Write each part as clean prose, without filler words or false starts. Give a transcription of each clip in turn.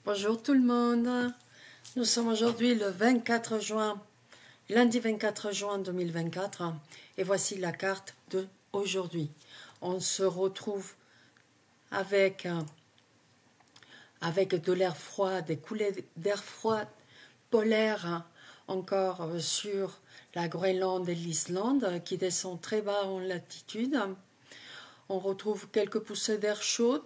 Bonjour tout le monde, nous sommes aujourd'hui le 24 juin, lundi 24 juin 2024 et voici la carte de aujourd'hui. On se retrouve avec de l'air froid, des coulées d'air froid polaire encore sur la Groenland et l'Islande qui descend très bas en latitude. On retrouve quelques poussées d'air chaud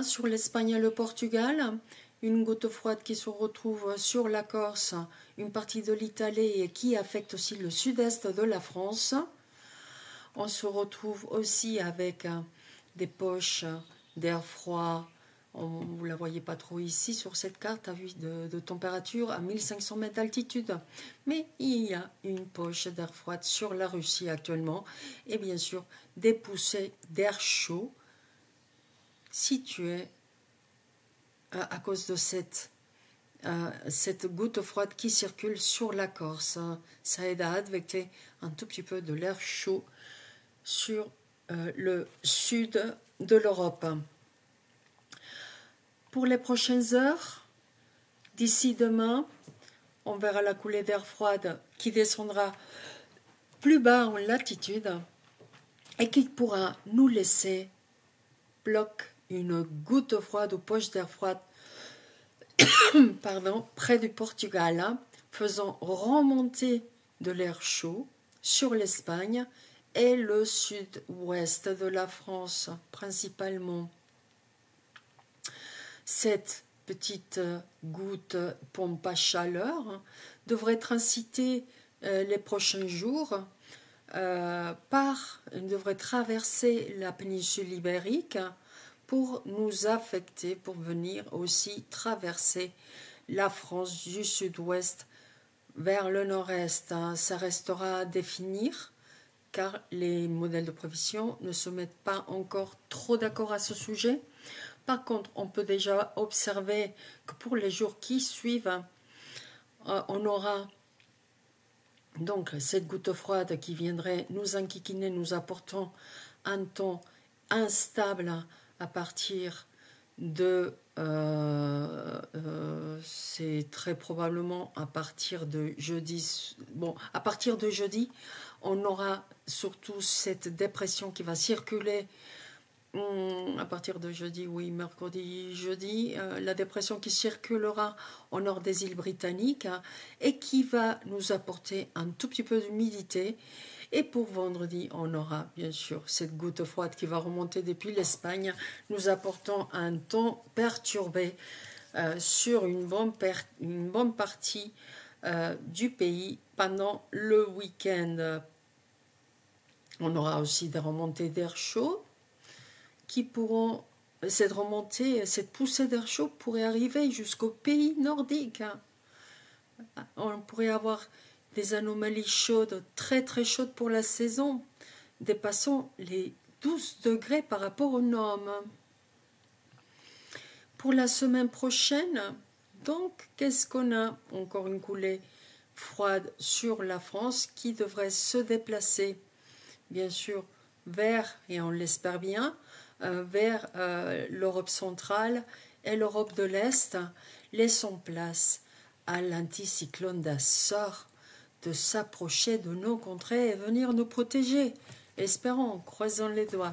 sur l'Espagne et le Portugal, une goutte froide qui se retrouve sur la Corse, une partie de l'Italie et qui affecte aussi le sud-est de la France. On se retrouve aussi avec des poches d'air froid. Vous ne la voyez pas trop ici sur cette carte à vue de température à 1500 mètres d'altitude. Mais il y a une poche d'air froid sur la Russie actuellement. Et bien sûr, des poussées d'air chaud situées à cause de cette goutte froide qui circule sur la Corse. Ça aide à advecter un tout petit peu de l'air chaud sur le sud de l'Europe. Pour les prochaines heures, d'ici demain, on verra la coulée d'air froide qui descendra plus bas en latitude et qui pourra nous laisser bloquer une goutte froide ou poche d'air froide près du Portugal, faisant remonter de l'air chaud sur l'Espagne et le sud-ouest de la France principalement. Cette petite goutte pompe à chaleur devrait transiter les prochains jours devrait traverser la péninsule ibérique pour nous affecter, pour venir aussi traverser la France du sud-ouest vers le nord-est. Ça restera à définir car les modèles de prévision ne se mettent pas encore trop d'accord à ce sujet. Par contre, on peut déjà observer que pour les jours qui suivent, on aura donc cette goutte froide qui viendrait nous enquiquiner, nous apportant un temps instable à partir de c'est très probablement à partir de jeudi. Bon, à partir de jeudi, on aura surtout cette dépression qui va circuler à partir de jeudi, oui, mercredi, jeudi, la dépression qui circulera au nord des îles britanniques et qui va nous apporter un tout petit peu d'humidité. Et pour vendredi, on aura bien sûr cette goutte froide qui va remonter depuis l'Espagne, nous apportant un temps perturbé sur une bonne partie du pays pendant le week-end. On aura aussi des remontées d'air chaud qui pourront, cette poussée d'air chaud pourrait arriver jusqu'au pays nordique. On pourrait avoir des anomalies chaudes, très très chaudes pour la saison, dépassant les 12 degrés par rapport aux normes. Pour la semaine prochaine, donc, qu'est-ce qu'on a? Encore une coulée froide sur la France qui devrait se déplacer, bien sûr, vers, et on l'espère bien, vers l'Europe centrale et l'Europe de l'Est, laissant place à l'anticyclone d'Assor de s'approcher de nos contrées et venir nous protéger. Espérons, croisons les doigts.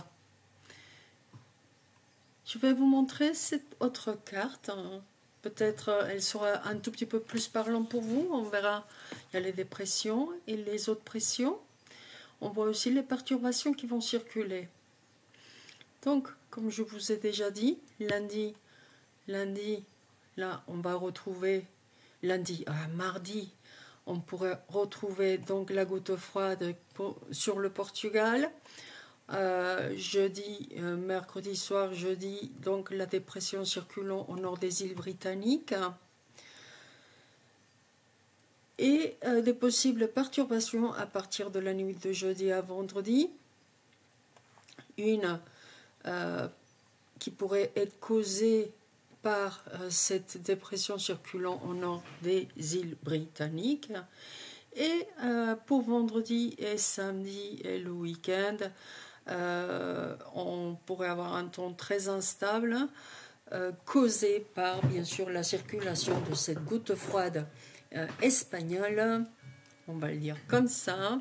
Je vais vous montrer cette autre carte. Peut-être elle sera un tout petit peu plus parlante pour vous. On verra, il y a les dépressions et les autres pressions. On voit aussi les perturbations qui vont circuler. Donc, comme je vous ai déjà dit, lundi, là, on va retrouver, mardi, on pourrait retrouver donc la goutte froide sur le Portugal. Mercredi soir, jeudi, donc la dépression circulant au nord des îles britanniques. Et des possibles perturbations à partir de la nuit de jeudi à vendredi. Une qui pourrait être causée par cette dépression circulant au nord des îles britanniques. Et pour vendredi et samedi et le week-end, on pourrait avoir un temps très instable causée par, bien sûr, la circulation de cette goutte froide espagnole, on va le dire comme ça,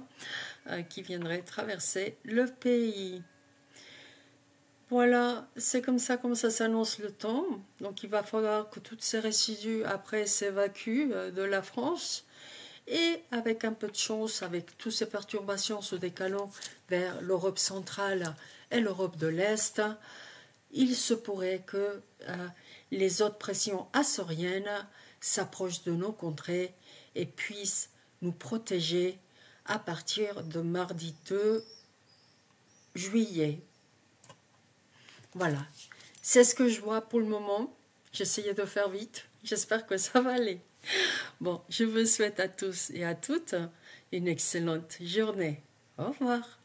qui viendrait traverser le pays. Voilà, c'est comme ça s'annonce le temps. Donc il va falloir que tous ces résidus après s'évacuent de la France. Et avec un peu de chance, avec toutes ces perturbations se décalant vers l'Europe centrale et l'Europe de l'Est, il se pourrait que les hautes pressions açoriennes s'approchent de nos contrées et puissent nous protéger à partir de mardi 2 juillet. Voilà, c'est ce que je vois pour le moment. J'essayais de faire vite, j'espère que ça va aller. Bon, je vous souhaite à tous et à toutes une excellente journée. Au revoir.